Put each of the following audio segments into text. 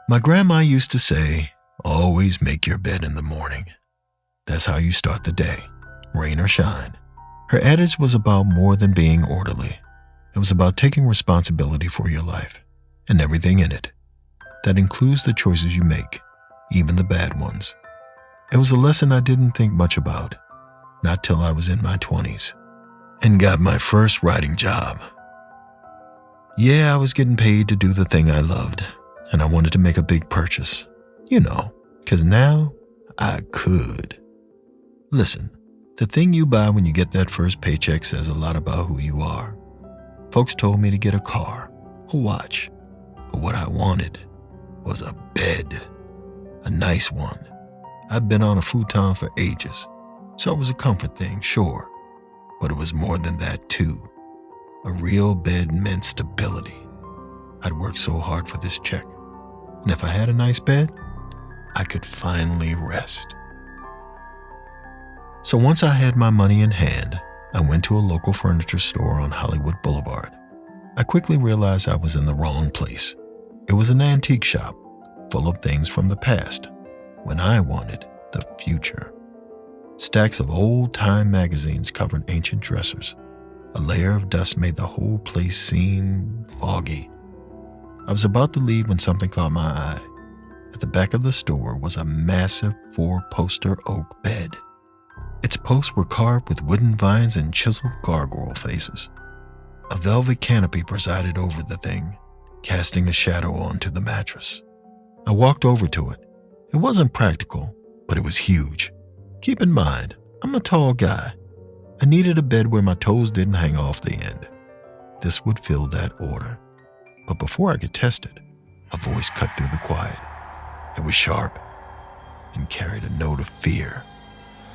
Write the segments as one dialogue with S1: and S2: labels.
S1: My grandma used to say, always make your bed in the morning. That's how you start the day, rain or shine. Her adage was about more than being orderly. It was about taking responsibility for your life and everything in it. That includes the choices you make, even the bad ones. It was a lesson I didn't think much about, not till I was in my 20s, and got my first writing job. Yeah, I was getting paid to do the thing I loved, and I wanted to make a big purchase. 'Cause now I could. Listen, the thing you buy when you get that first paycheck says a lot about who you are. Folks told me to get a car, a watch, but what I wanted was a bed, a nice one. I'd been on a futon for ages, so it was a comfort thing, sure, but it was more than that too. A real bed meant stability. I'd worked so hard for this check, and if I had a nice bed, I could finally rest. So once I had my money in hand, I went to a local furniture store on Hollywood Boulevard. I quickly realized I was in the wrong place. It was an antique shop, full of things from the past, when I wanted the future. Stacks of old-time magazines covered ancient dressers. A layer of dust made the whole place seem foggy. I was about to leave when something caught my eye. At the back of the store was a massive 4-poster oak bed. Its posts were carved with wooden vines and chiseled gargoyle faces. A velvet canopy presided over the thing, casting a shadow onto the mattress. I walked over to it. It wasn't practical, but it was huge. Keep in mind, I'm a tall guy. I needed a bed where my toes didn't hang off the end. This would fill that order. But before I could test it, a voice cut through the quiet. It was sharp and carried a note of fear.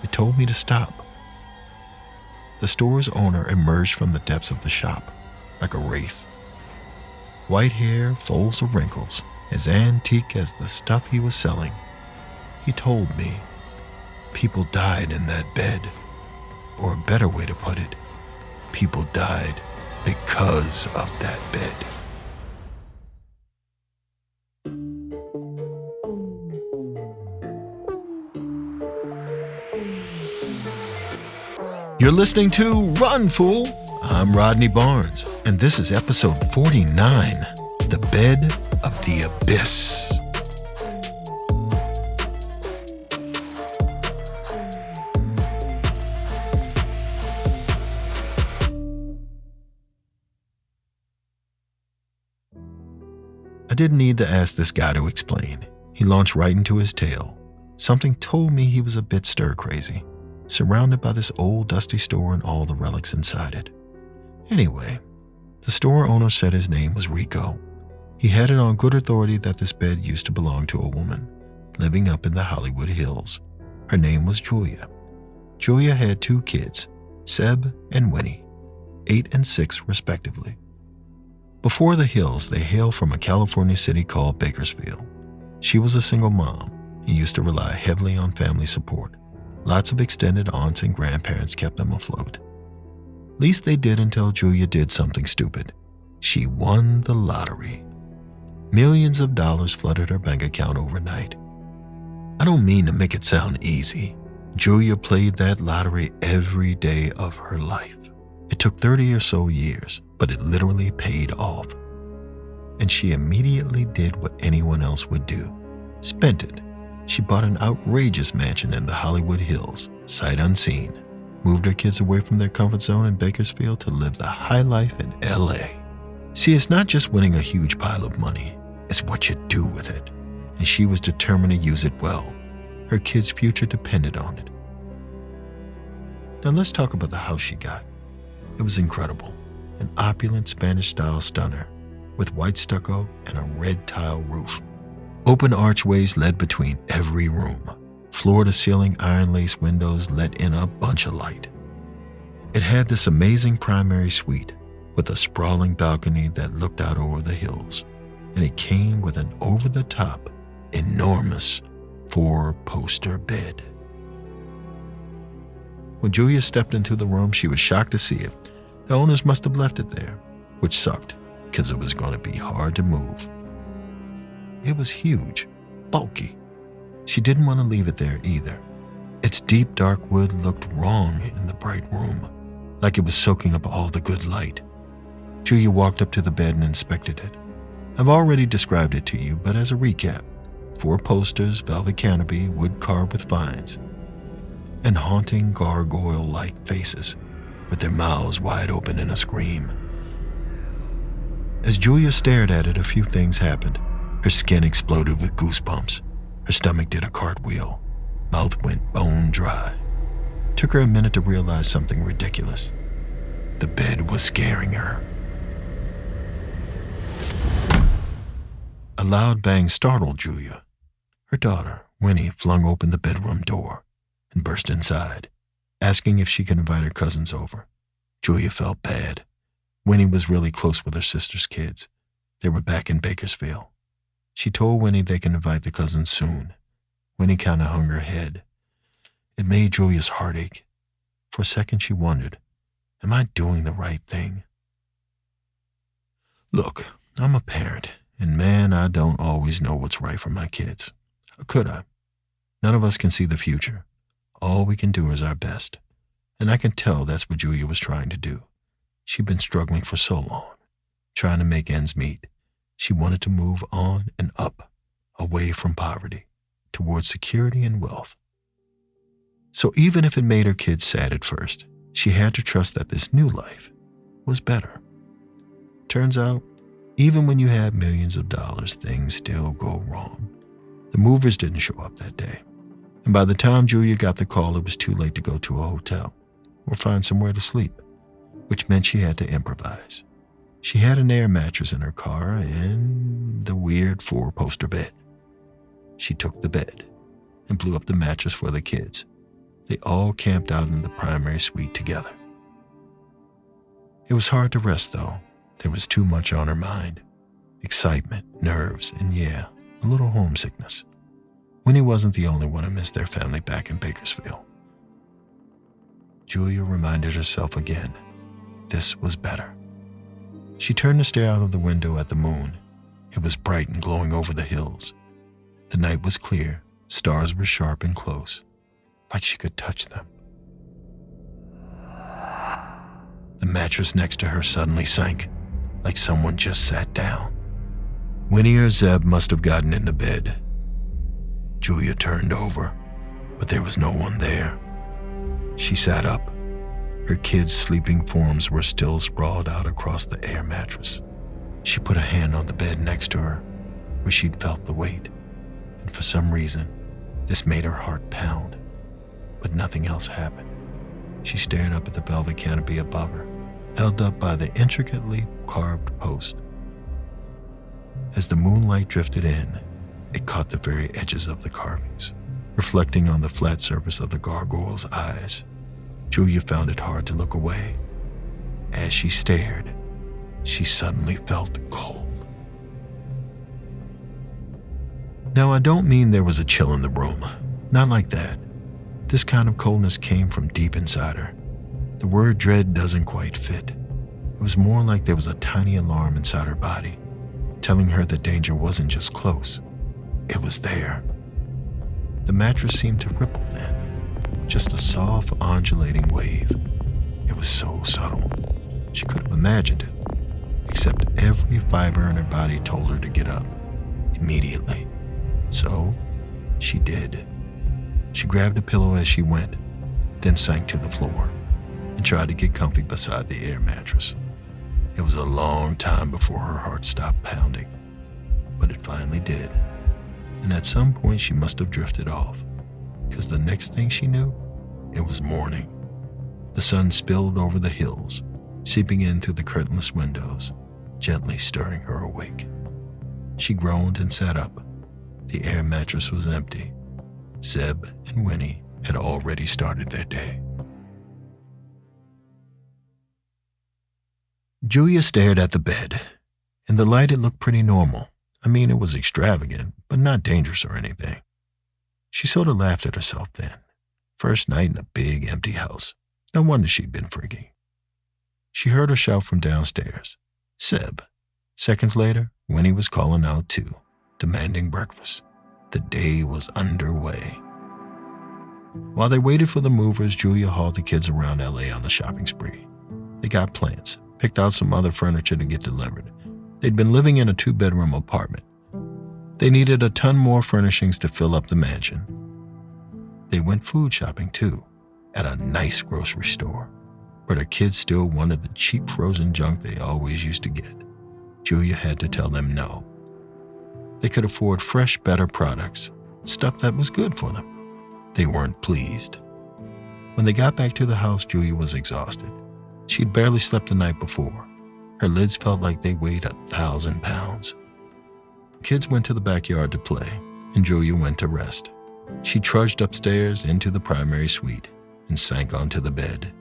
S1: It told me to stop. The store's owner emerged from the depths of the shop like a wraith. White hair, folds of wrinkles, as antique as the stuff he was selling. He told me, people died in that bed. Or a better way to put it, people died because of that bed. You're listening to Run, Fool! I'm Rodney Barnes, and this is episode 49, The Bed of the Abyss. I didn't need to ask this guy to explain. He launched right into his tale. Something told me he was a bit stir-crazy, surrounded by this old dusty store and all the relics inside it. Anyway, the store owner said his name was Rico. He had it on good authority that this bed used to belong to a woman living up in the Hollywood Hills. Her name was Julia. Julia had 2 kids, Seb and Winnie, 8 and 6 respectively. Before the Hills, they hail from a California city called Bakersfield. She was a single mom and used to rely heavily on family support. Lots of extended aunts and grandparents kept them afloat. Least they did until Julia did something stupid. She won the lottery. Millions of dollars flooded her bank account overnight. I don't mean to make it sound easy. Julia played that lottery every day of her life. It took 30 or so years, but it literally paid off. And she immediately did what anyone else would do. Spent it. She bought an outrageous mansion in the Hollywood Hills, sight unseen, moved her kids away from their comfort zone in Bakersfield to live the high life in LA. See, it's not just winning a huge pile of money, it's what you do with it. And she was determined to use it well. Her kids' future depended on it. Now let's talk about the house she got. It was incredible. An opulent Spanish-style stunner with white stucco and a red tile roof. Open archways led between every room. Floor-to-ceiling iron lace windows let in a bunch of light. It had this amazing primary suite with a sprawling balcony that looked out over the hills, and it came with an over-the-top, enormous 4-poster bed. When Julia stepped into the room, she was shocked to see it. The owners must have left it there, which sucked because it was going to be hard to move. It was huge, bulky. She didn't want to leave it there either. Its deep dark wood looked wrong in the bright room, like it was soaking up all the good light. Julia walked up to the bed and inspected it. I've already described it to you, but as a recap, 4 posters, velvet canopy, wood carved with vines, and haunting gargoyle-like faces with their mouths wide open in a scream. As Julia stared at it, a few things happened. Her skin exploded with goosebumps. Her stomach did a cartwheel. Mouth went bone dry. Took her a minute to realize something ridiculous. The bed was scaring her. A loud bang startled Julia. Her daughter, Winnie, flung open the bedroom door and burst inside, asking if she could invite her cousins over. Julia felt bad. Winnie was really close with her sister's kids. They were back in Bakersfield. She told Winnie they could invite the cousins soon. Winnie kind of hung her head. It made Julia's heart ache. For a second she wondered, am I doing the right thing? Look, I'm a parent, and man, I don't always know what's right for my kids. Or could I? None of us can see the future. All we can do is our best. And I can tell that's what Julia was trying to do. She'd been struggling for so long, trying to make ends meet. She wanted to move on and up, away from poverty, towards security and wealth. So even if it made her kids sad at first, she had to trust that this new life was better. Turns out, even when you have millions of dollars, things still go wrong. The movers didn't show up that day. And by the time Julia got the call, it was too late to go to a hotel or find somewhere to sleep, which meant she had to improvise. She had an air mattress in her car and the weird 4-poster bed. She took the bed and blew up the mattress for the kids. They all camped out in the primary suite together. It was hard to rest, though. There was too much on her mind. Excitement, nerves, and yeah, a little homesickness. Winnie wasn't the only one who missed their family back in Bakersfield. Julia reminded herself again, this was better. She turned to stare out of the window at the moon. It was bright and glowing over the hills. The night was clear, stars were sharp and close, like she could touch them. The mattress next to her suddenly sank, like someone just sat down. Winnie or Zeb must have gotten into bed. Julia turned over, but there was no one there. She sat up. Her kids' sleeping forms were still sprawled out across the air mattress. She put a hand on the bed next to her, where she'd felt the weight, and for some reason, this made her heart pound. But nothing else happened. She stared up at the velvet canopy above her, held up by the intricately carved post. As the moonlight drifted in, it caught the very edges of the carvings, reflecting on the flat surface of the gargoyle's eyes. Julia found it hard to look away. As she stared, she suddenly felt cold. Now, I don't mean there was a chill in the room. Not like that. This kind of coldness came from deep inside her. The word dread doesn't quite fit. It was more like there was a tiny alarm inside her body, telling her that danger wasn't just close. It was there. The mattress seemed to ripple then, just a soft, undulating wave. It was so subtle. She could have imagined it, except every fiber in her body told her to get up immediately. So, she did. She grabbed a pillow as she went, then sank to the floor and tried to get comfy beside the air mattress. It was a long time before her heart stopped pounding, but it finally did. And at some point she must have drifted off, because the next thing she knew, it was morning. The sun spilled over the hills, seeping in through the curtainless windows, gently stirring her awake. She groaned and sat up. The air mattress was empty. Zeb and Winnie had already started their day. Julia stared at the bed. In the light, it looked pretty normal. I mean, it was extravagant, but not dangerous or anything. She sort of laughed at herself then. First night in a big, empty house. No wonder she'd been freaky. She heard her shout from downstairs, "Zeb." Seconds later, Winnie was calling out too. demanding breakfast. The day was underway. While they waited for the movers, Julia hauled the kids around LA on a shopping spree. They got plants, picked out some other furniture to get delivered. They'd been living in a 2-bedroom apartment. They needed a ton more furnishings to fill up the mansion. They went food shopping too, at a nice grocery store, but her kids still wanted the cheap frozen junk they always used to get. Julia had to tell them no. They could afford fresh, better products, stuff that was good for them. They weren't pleased. When they got back to the house, Julia was exhausted. She'd barely slept the night before. Her lids felt like they weighed 1,000 pounds. Kids went to the backyard to play, and Julia went to rest. She trudged upstairs into the primary suite and sank onto the bed.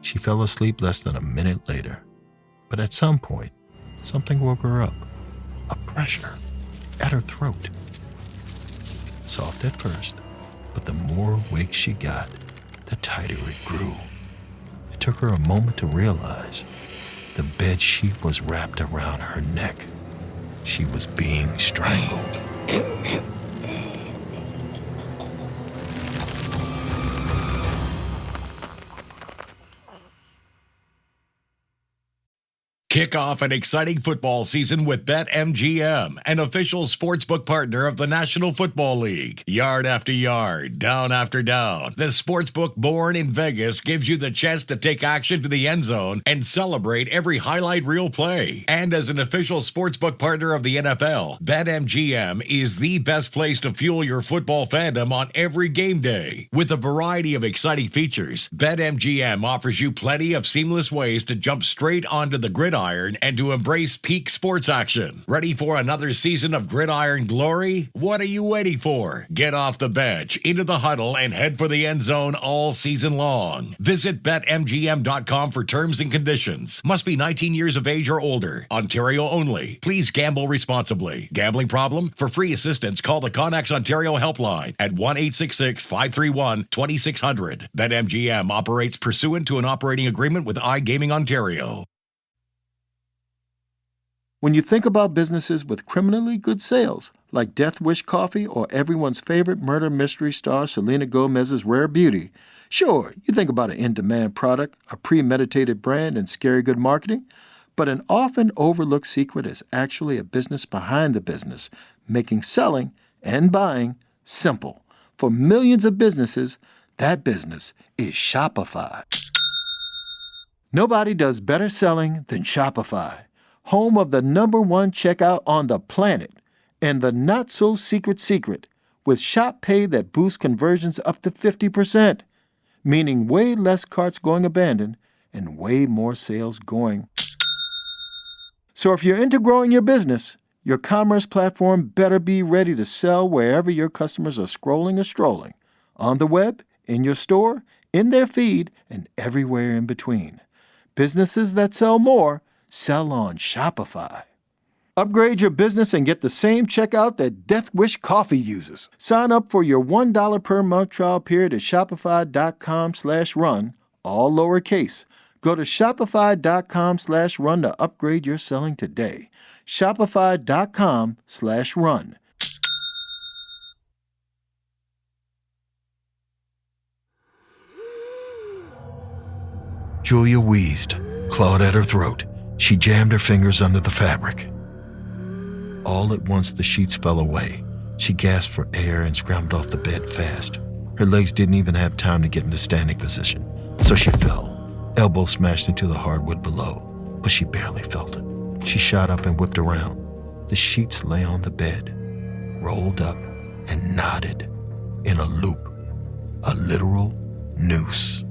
S1: She fell asleep less than a minute later. But at some point, something woke her up. A pressure at her throat. Soft at first, but the more awake she got, the tighter it grew. It took her a moment to realize the bed sheet was wrapped around her neck. She was being strangled.
S2: Kick off an exciting football season with BetMGM, an official sportsbook partner of the National Football League. Yard after yard, down after down, the sportsbook born in Vegas gives you the chance to take action to the end zone and celebrate every highlight reel play. And as an official sportsbook partner of the NFL, BetMGM is the best place to fuel your football fandom on every game day. With a variety of exciting features, BetMGM offers you plenty of seamless ways to jump straight onto the gridiron and to embrace peak sports action. Ready for another season of gridiron glory? What are you waiting for? Get off the bench, into the huddle, and head for the end zone all season long. Visit BetMGM.com for terms and conditions. Must be 19 years of age or older. Ontario only. Please gamble responsibly. Gambling problem? For free assistance, call the Connex Ontario helpline at 1-866-531-2600. BetMGM operates pursuant to an operating agreement with iGaming Ontario.
S3: When you think about businesses with criminally good sales, like Death Wish Coffee or everyone's favorite murder mystery star Selena Gomez's Rare Beauty, sure, you think about an in-demand product, a premeditated brand, and scary good marketing, but an often overlooked secret is actually a business behind the business, making selling and buying simple. For millions of businesses, that business is Shopify. Nobody does better selling than Shopify, home of the #1 checkout on the planet, and the not-so-secret secret, with Shop Pay that boosts conversions up to 50%, meaning way less carts going abandoned and way more sales going. So if you're into growing your business, your commerce platform better be ready to sell wherever your customers are scrolling or strolling, on the web, in your store, in their feed, and everywhere in between. Businesses that sell more sell on Shopify. Upgrade your business and get the same checkout that Death Wish Coffee uses. Sign up for your $1 per month trial period at shopify.com/run, all lowercase. Go to shopify.com/run to upgrade your selling today. Shopify.com/run.
S1: Julia wheezed, clawed at her throat. She jammed her fingers under the fabric. All at once, the sheets fell away. She gasped for air and scrambled off the bed fast. Her legs didn't even have time to get into standing position, so she fell, elbow smashed into the hardwood below, but she barely felt it. She shot up and whipped around. The sheets lay on the bed, rolled up and knotted in a loop, a literal noose.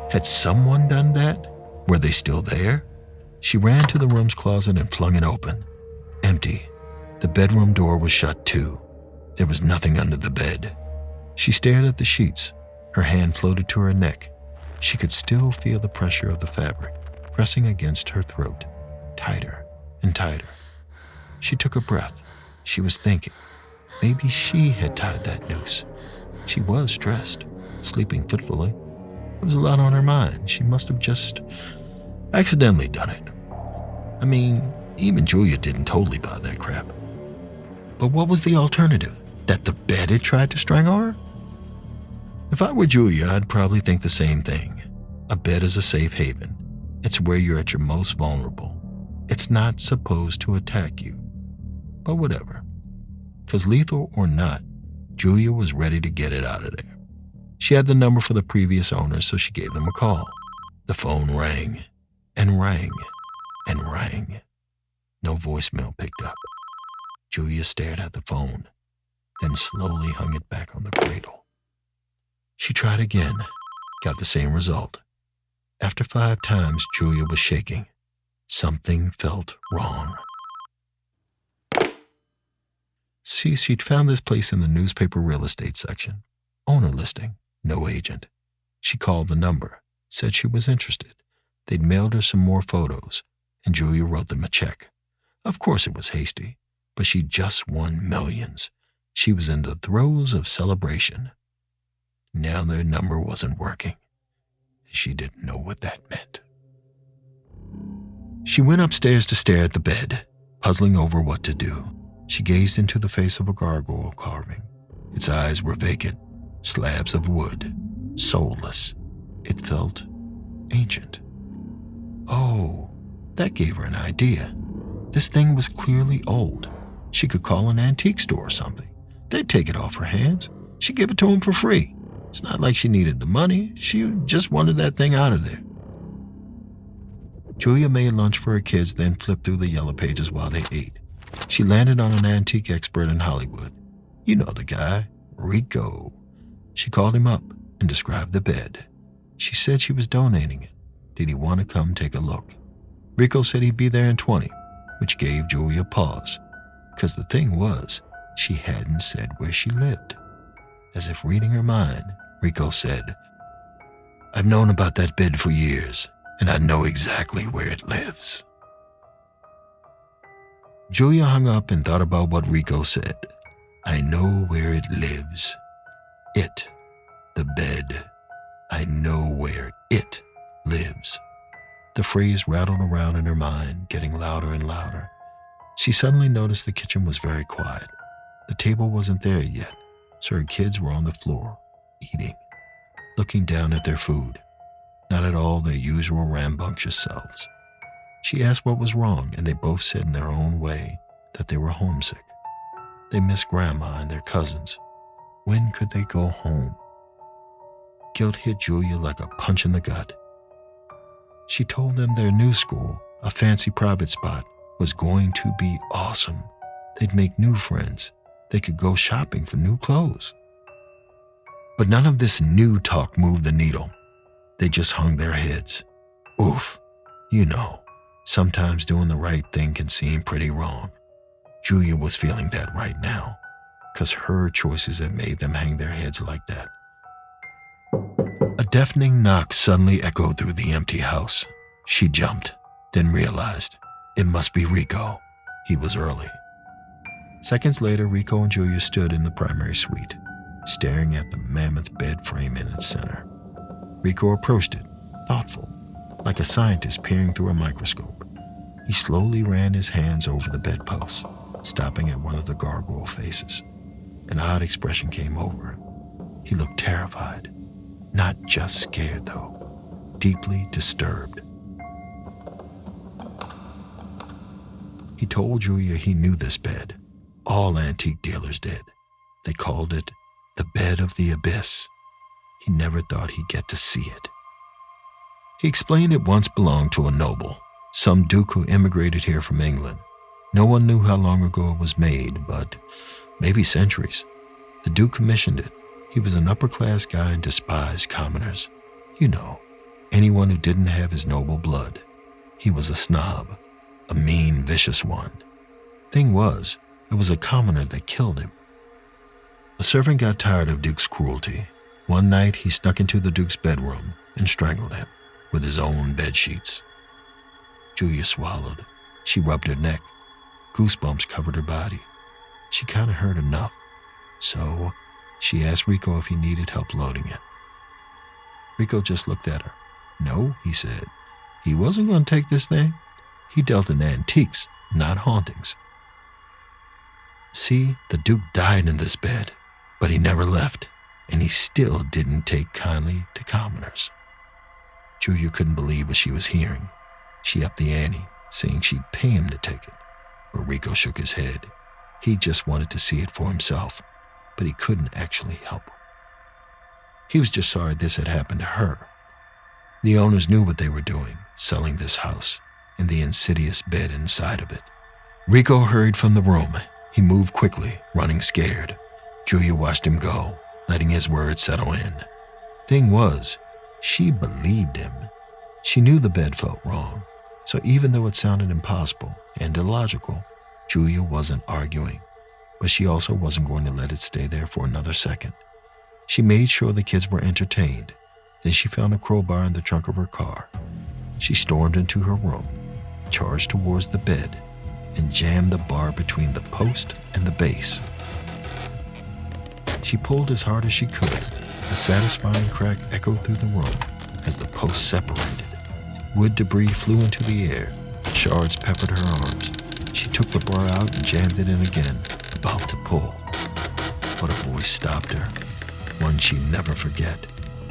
S1: Had someone done that? Were they still there? She ran to the room's closet and flung it open. Empty. The bedroom door was shut too. There was nothing under the bed. She stared at the sheets. Her hand floated to her neck. She could still feel the pressure of the fabric pressing against her throat, tighter and tighter. She took a breath. She was thinking. Maybe she had tied that noose. She was stressed, sleeping fitfully. There was a lot on her mind. She must have just accidentally done it. I mean, Even Julia didn't totally buy that crap. But what was the alternative? That the bed had tried to strangle her? If I were Julia, I'd probably think the same thing. A bed is a safe haven. It's where you're at your most vulnerable. It's not supposed to attack you. But whatever. Because lethal or not, Julia was ready to get it out of there. She had the number for the previous owners, so she gave them a call. The phone rang and rang and rang. No voicemail picked up. Julia stared at the phone, then slowly hung it back on the cradle. She tried again, got the same result. After 5 times, Julia was shaking. Something felt wrong. See, she'd found this place in the newspaper real estate section. Owner listing, no agent. She called the number, said she was interested. They'd mailed her some more photos, and Julia wrote them a check. Of course it was hasty, but she just won millions. She was in the throes of celebration. Now their number wasn't working. She didn't know what that meant. She went upstairs to stare at the bed, puzzling over what to do. She gazed into the face of a gargoyle carving. Its eyes were vacant, slabs of wood, soulless. It felt ancient. Oh, that gave her an idea. This thing was clearly old. She could call an antique store or something. They'd take it off her hands. She'd give it to them for free. It's not like she needed the money. She just wanted that thing out of there. Julia made lunch for her kids, then flipped through the yellow pages while they ate. She landed on an antique expert in Hollywood. You know the guy, Rico. She called him up and described the bed. She said she was donating it. Did he want to come take a look? Rico said he'd be there in 20, which gave Julia pause. Because the thing was, she hadn't said where she lived. As if reading her mind, Rico said, "I've known about that bed for years, and I know exactly where it lives." Julia hung up and thought about what Rico said. I know where it lives. It, the bed. I know where it lives. The phrase rattled around in her mind, getting louder and louder. She suddenly noticed the kitchen was very quiet. The table wasn't there yet, so her kids were on the floor, eating, looking down at their food, not at all their usual rambunctious selves. She asked what was wrong, and they both said in their own way that they were homesick. They missed Grandma and their cousins. When could they go home? Guilt hit Julia like a punch in the gut. She told them their new school, a fancy private spot, was going to be awesome. They'd make new friends. They could go shopping for new clothes. But none of this new talk moved the needle. They just hung their heads. Oof, you know, sometimes doing the right thing can seem pretty wrong. Julia was feeling that right now, because her choices had made them hang their heads like that. A deafening knock suddenly echoed through the empty house. She jumped, then realized it must be Rico. He was early. Seconds later, Rico and Julia stood in the primary suite, staring at the mammoth bed frame in its center. Rico approached it, thoughtful, like a scientist peering through a microscope. He slowly ran his hands over the bedpost, stopping at one of the gargoyle faces. An odd expression came over him. He looked terrified. Not just scared, though. Deeply disturbed. He told Julia he knew this bed. All antique dealers did. They called it the bed of the abyss. He never thought he'd get to see it. He explained it once belonged to a noble, some duke who immigrated here from England. No one knew how long ago it was made, but maybe centuries. The duke commissioned it. He was an upper-class guy and despised commoners. You know, anyone who didn't have his noble blood. He was a snob, a mean, vicious one. Thing was, it was a commoner that killed him. A servant got tired of Duke's cruelty. One night, he snuck into the Duke's bedroom and strangled him with his own bed sheets. Julia swallowed. She rubbed her neck. Goosebumps covered her body. She kind of heard enough. So she asked Rico if he needed help loading it. Rico just looked at her. No, he said. He wasn't going to take this thing. He dealt in antiques, not hauntings. See, the Duke died in this bed, but he never left, and he still didn't take kindly to commoners. Julia couldn't believe what she was hearing. She upped the ante, saying she'd pay him to take it. But Rico shook his head. He just wanted to see it for himself, but he couldn't actually help her. He was just sorry this had happened to her. The owners knew what they were doing, selling this house and the insidious bed inside of it. Rico hurried from the room. He moved quickly, running scared. Julia watched him go, letting his words settle in. Thing was, she believed him. She knew the bed felt wrong, so even though it sounded impossible and illogical, Julia wasn't arguing, but she also wasn't going to let it stay there for another second. She made sure the kids were entertained. Then she found a crowbar in the trunk of her car. She stormed into her room, charged towards the bed, and jammed the bar between the post and the base. She pulled as hard as she could. A satisfying crack echoed through the room as the posts separated. Wood debris flew into the air. Shards peppered her arms. She took the bar out and jammed it in again, about to pull. But a voice stopped her, one she'd never forget,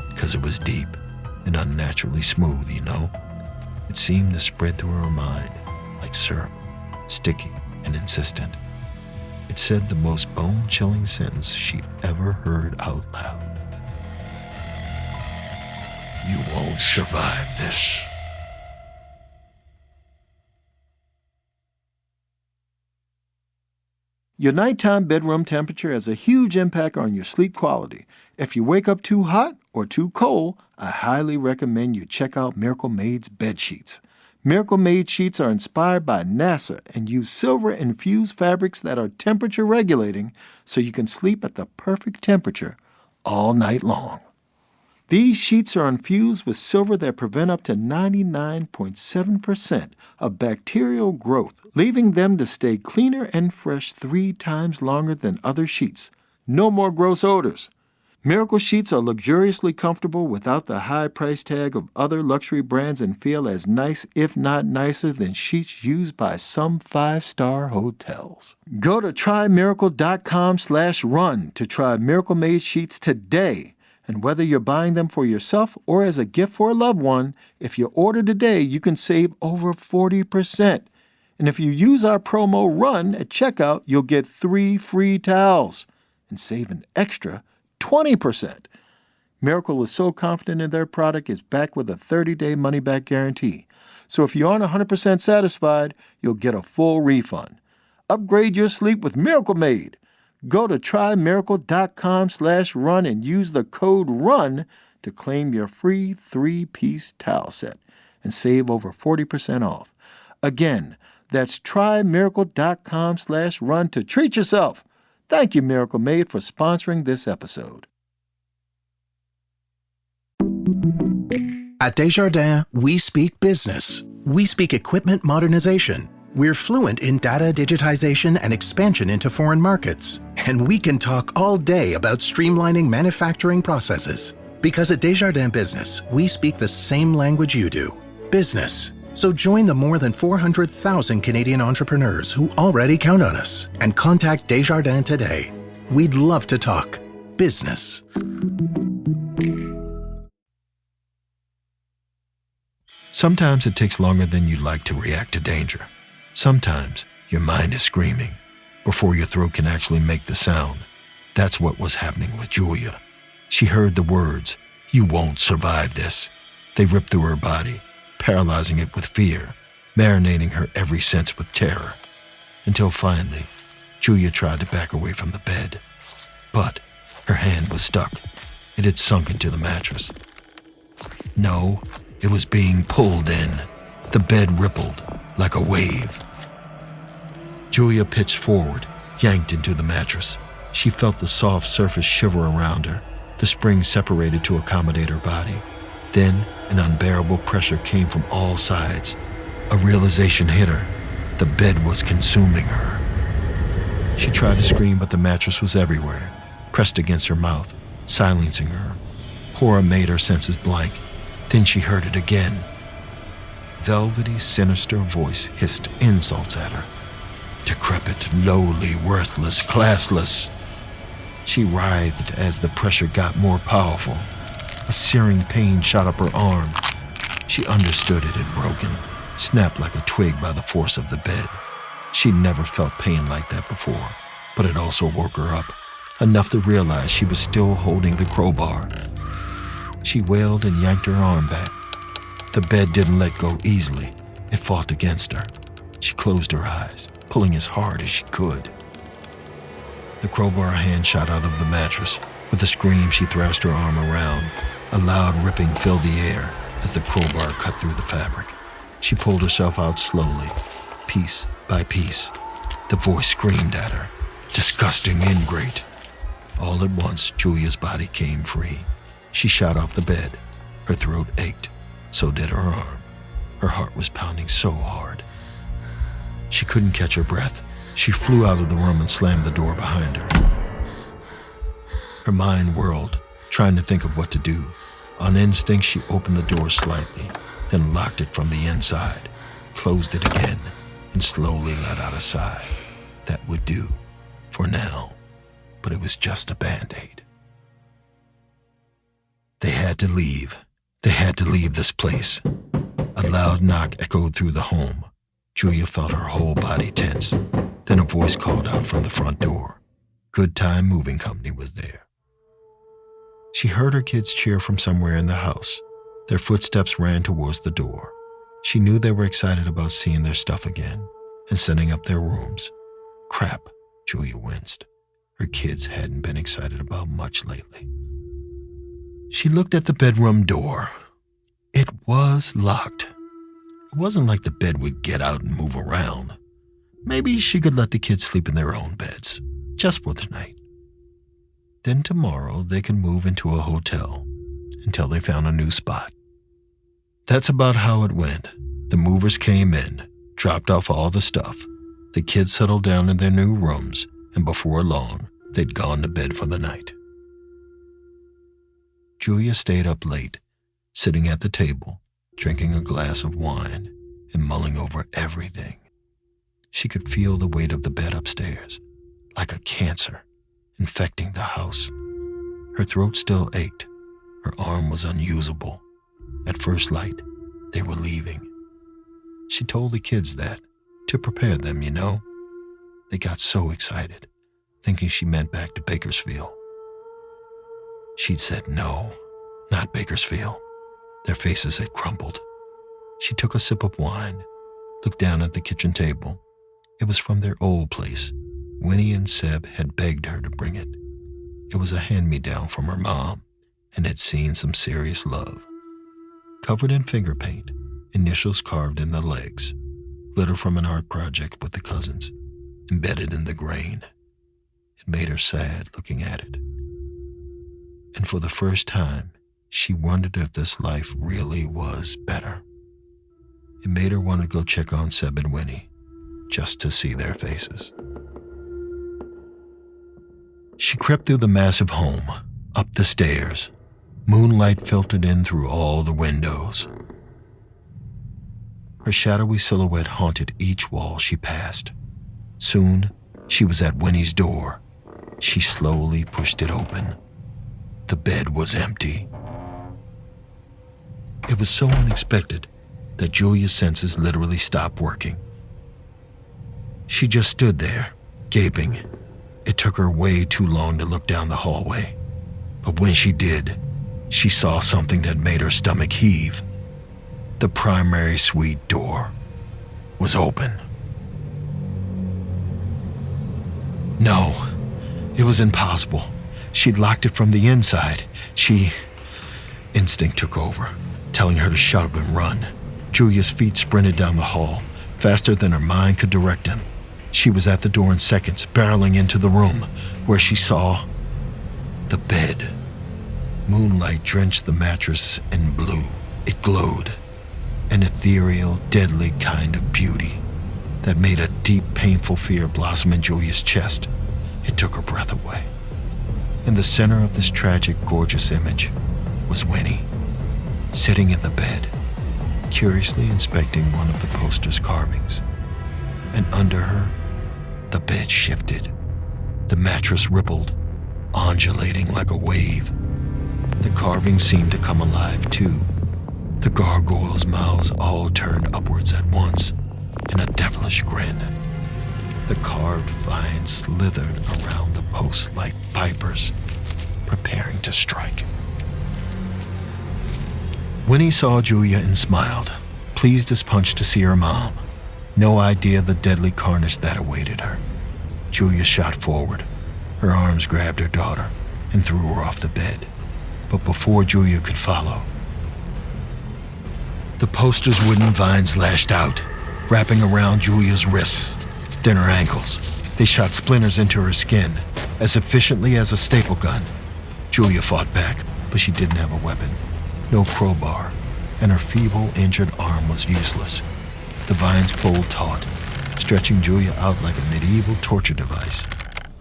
S1: because it was deep and unnaturally smooth, you know? It seemed to spread through her mind like syrup, sticky and insistent. It said the most bone-chilling sentence she'd ever heard out loud. You won't survive this.
S3: Your nighttime bedroom temperature has a huge impact on your sleep quality. If you wake up too hot or too cold, I highly recommend you check out Miracle Made's bed sheets. Miracle Made sheets are inspired by NASA and use silver-infused fabrics that are temperature regulating so you can sleep at the perfect temperature all night long. These sheets are infused with silver that prevent up to 99.7% of bacterial growth, leaving them to stay cleaner and fresh 3 times longer than other sheets. No more gross odors. Miracle sheets are luxuriously comfortable without the high price tag of other luxury brands and feel as nice, if not nicer, than sheets used by some 5-star hotels. Go to trymiracle.com/run to try Miracle Made sheets today. And whether you're buying them for yourself or as a gift for a loved one, if you order today, you can save over 40%. And if you use our promo RUN at checkout, you'll get 3 free towels and save an extra 20%. Miracle is so confident in their product, it's backed with a 30-day money-back guarantee. So if you aren't 100% satisfied, you'll get a full refund. Upgrade your sleep with Miracle Made. Go to trymiracle.com/run and use the code RUN to claim your free 3-piece towel set and save over 40% off. Again, that's trymiracle.com/run to treat yourself. Thank you, Miracle Made, for sponsoring this episode.
S4: At Desjardins, we speak business. We speak equipment modernization. We're fluent in data digitization and expansion into foreign markets. And we can talk all day about streamlining manufacturing processes. Because at Desjardins Business, we speak the same language you do, business. So join the more than 400,000 Canadian entrepreneurs who already count on us and contact Desjardins today. We'd love to talk business.
S1: Sometimes it takes longer than you'd like to react to danger. Sometimes your mind is screaming before your throat can actually make the sound. That's what was happening with Julia. She heard the words, "You won't survive this." They ripped through her body, paralyzing it with fear, marinating her every sense with terror. Until finally, Julia tried to back away from the bed. But her hand was stuck. It had sunk into the mattress. No, it was being pulled in. The bed rippled like a wave. Julia pitched forward, yanked into the mattress. She felt the soft surface shiver around her. The spring separated to accommodate her body. Then an unbearable pressure came from all sides. A realization hit her. The bed was consuming her. She tried to scream, but the mattress was everywhere, pressed against her mouth, silencing her. Horror made her senses blank. Then she heard it again. velvety, sinister voice hissed insults at her. Decrepit, lowly, worthless, classless. She writhed as the pressure got more powerful. A searing pain shot up her arm. She understood it had broken, snapped like a twig by the force of the bed. She'd never felt pain like that before, but it also woke her up, enough to realize she was still holding the crowbar. She wailed and yanked her arm back. The bed didn't let go easily. It fought against her. She closed her eyes, pulling as hard as she could. The crowbar hand shot out of the mattress. With a scream, she thrashed her arm around. A loud ripping filled the air as the crowbar cut through the fabric. She pulled herself out slowly, piece by piece. The voice screamed at her, "Disgusting ingrate." All at once, Julia's body came free. She shot off the bed. Her throat ached. So did her arm. Her heart was pounding so hard. She couldn't catch her breath. She flew out of the room and slammed the door behind her. Her mind whirled, trying to think of what to do. On instinct, she opened the door slightly, then locked it from the inside, closed it again, and slowly let out a sigh. That would do, for now, but it was just a Band-Aid. They had to leave. They had to leave this place. A loud knock echoed through the home. Julia felt her whole body tense. Then a voice called out from the front door. Good Time Moving Company was there. She heard her kids cheer from somewhere in the house. Their footsteps ran towards the door. She knew they were excited about seeing their stuff again and setting up their rooms. Crap, Julia winced. Her kids hadn't been excited about much lately. She looked at the bedroom door. It was locked. It wasn't like the bed would get out and move around. Maybe she could let the kids sleep in their own beds, just for the night. Then tomorrow they could move into a hotel until they found a new spot. That's about how it went. The movers came in, dropped off all the stuff. The kids settled down in their new rooms, and before long, they'd gone to bed for the night. Julia stayed up late, sitting at the table, drinking a glass of wine and mulling over everything. She could feel the weight of the bed upstairs, like a cancer, infecting the house. Her throat still ached. Her arm was unusable. At first light, they were leaving. She told the kids that, to prepare them, you know. They got so excited, thinking she meant back to Bakersfield. She'd said no, not Bakersfield. Their faces had crumpled. She took a sip of wine, looked down at the kitchen table. It was from their old place. Winnie and Seb had begged her to bring it. It was a hand-me-down from her mom and had seen some serious love. Covered in finger paint, initials carved in the legs, glitter from an art project with the cousins, embedded in the grain. It made her sad looking at it. And for the first time, she wondered if this life really was better. It made her want to go check on Seb and Winnie, just to see their faces. She crept through the massive home, up the stairs. Moonlight filtered in through all the windows. Her shadowy silhouette haunted each wall she passed. Soon, she was at Winnie's door. She slowly pushed it open. The bed was empty. It was so unexpected that Julia's senses literally stopped working. She just stood there, gaping. It took her way too long to look down the hallway. But when she did, she saw something that made her stomach heave. The primary suite door was open. No, it was impossible. She'd locked it from the inside. Instinct took over, telling her to shut up and run. Julia's feet sprinted down the hall, faster than her mind could direct them. She was at the door in seconds, barreling into the room, where she saw the bed. Moonlight drenched the mattress in blue. It glowed, an ethereal, deadly kind of beauty that made a deep, painful fear blossom in Julia's chest. It took her breath away. In the center of this tragic, gorgeous image was Winnie, sitting in the bed, curiously inspecting one of the poster's carvings. And under her, the bed shifted. The mattress rippled, undulating like a wave. The carving seemed to come alive too. The gargoyles' mouths all turned upwards at once in a devilish grin. The carved vines slithered around the posts like vipers, preparing to strike. Winnie saw Julia and smiled, pleased as punch to see her mom. No idea the deadly carnage that awaited her. Julia shot forward. Her arms grabbed her daughter and threw her off the bed. But before Julia could follow, the poster's wooden vines lashed out, wrapping around Julia's wrists, then her ankles. They shot splinters into her skin as efficiently as a staple gun. Julia fought back, but she didn't have a weapon. No crowbar, and her feeble, injured arm was useless. The vines pulled taut, stretching Julia out like a medieval torture device.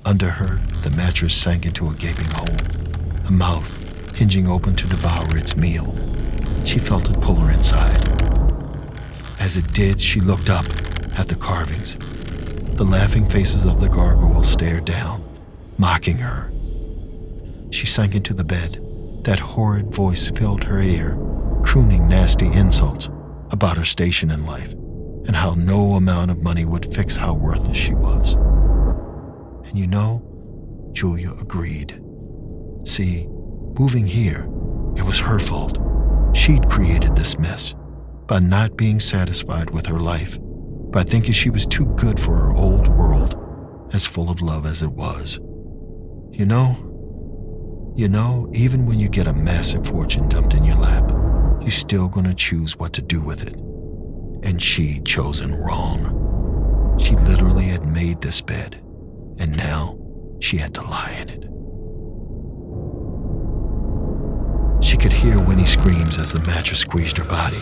S1: Under her, the mattress sank into a gaping hole, a mouth hinging open to devour its meal. She felt it pull her inside. As it did, she looked up at the carvings. The laughing faces of the gargoyles stared down, mocking her. She sank into the bed. That horrid voice filled her ear, crooning nasty insults about her station in life and how no amount of money would fix how worthless she was. And you know, Julia agreed. See, moving here, it was her fault. She'd created this mess by not being satisfied with her life, by thinking she was too good for her old world, as full of love as it was. You know, even when you get a massive fortune dumped in your lap, you're still gonna choose what to do with it. And she'd chosen wrong. She literally had made this bed, and now she had to lie in it. She could hear Winnie's screams as the mattress squeezed her body.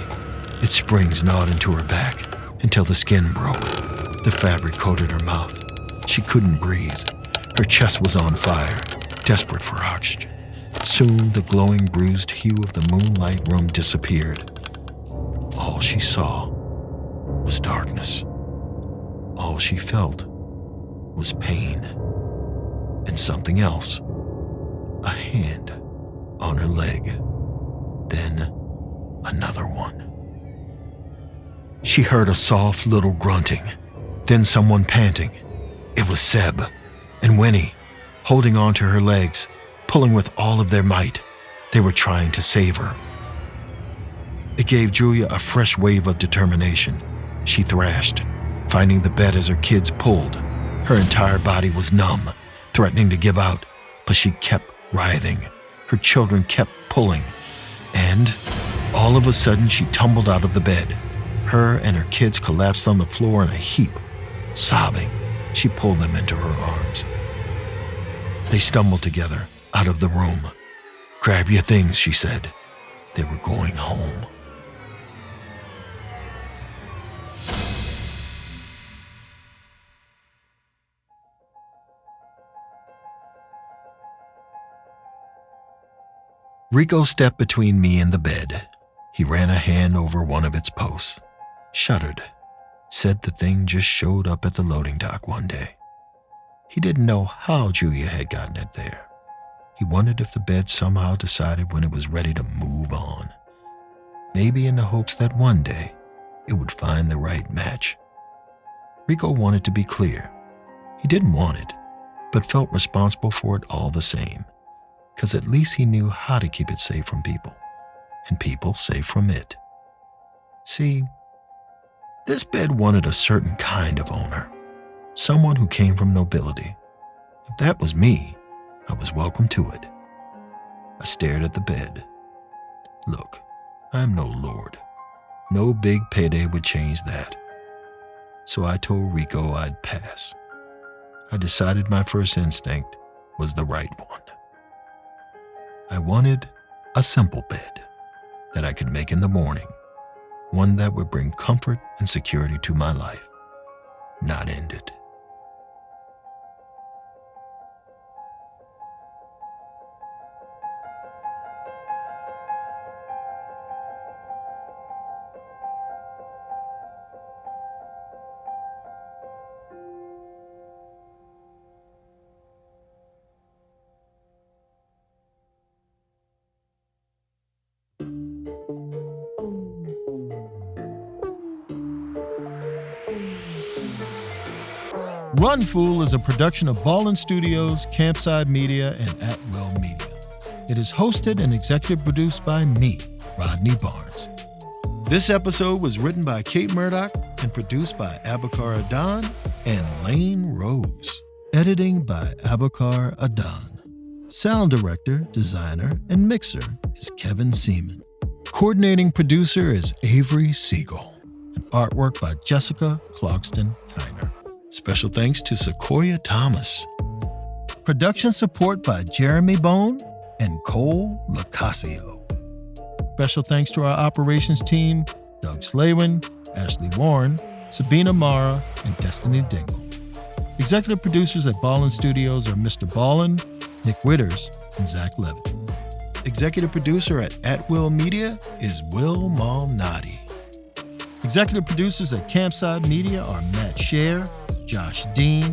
S1: Its springs gnawed into her back until the skin broke. The fabric coated her mouth. She couldn't breathe. Her chest was on fire, desperate for oxygen. Soon, the glowing, bruised hue of the moonlight room disappeared. All she saw was darkness. All she felt was pain. And something else. A hand on her leg. Then another one. She heard a soft little grunting, then someone panting. It was Seb and Winnie, holding on to her legs, pulling with all of their might. They were trying to save her. It gave Julia a fresh wave of determination. She thrashed, finding the bed as her kids pulled. Her entire body was numb, threatening to give out, but she kept writhing. Her children kept pulling, and all of a sudden she tumbled out of the bed. Her and her kids collapsed on the floor in a heap. Sobbing, she pulled them into her arms. They stumbled together out of the room. "Grab your things," she said. They were going home. Rico stepped between me and the bed. He ran a hand over one of its posts, shuddered, said the thing just showed up at the loading dock one day. He didn't know how Julia had gotten it there. He wondered if the bed somehow decided when it was ready to move on. Maybe in the hopes that one day it would find the right match. Rico wanted to be clear. He didn't want it, but felt responsible for it all the same, because at least he knew how to keep it safe from people, and people safe from it. See, this bed wanted a certain kind of owner, someone who came from nobility. If that was me, I was welcome to it. I stared at the bed. Look, I'm no lord. No big payday would change that. So I told Rico I'd pass. I decided my first instinct was the right one. I wanted a simple bed that I could make in the morning, one that would bring comfort and security to my life, not end it. Run Fool is a production of Ballin Studios, Campside Media, and At Will Media. It is hosted and executive produced by me, Rodney Barnes. This episode was written by Kate Murdoch and produced by Abakar Adan and Lane Rose. Editing by Abakar Adan. Sound director, designer, and mixer is Kevin Seaman. Coordinating producer is Avery Siegel. And artwork by Jessica Clarkston Kiner. Special thanks to Sequoia Thomas. Production support by Jeremy Bone and Cole Lacasio. Special thanks to our operations team, Doug Slaywin, Ashley Warren, Sabina Mara, and Destiny Dingle. Executive producers at Ballin Studios are MrBallen, Nick Witters, and Zach Levitt. Executive producer at Will Media is Will Malnati. Executive producers at Campside Media are Matt Scher, Josh Dean,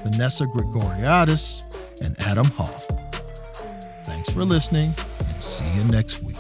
S1: Vanessa Gregoriadis, and Adam Hoff. Thanks for listening, and see you next week.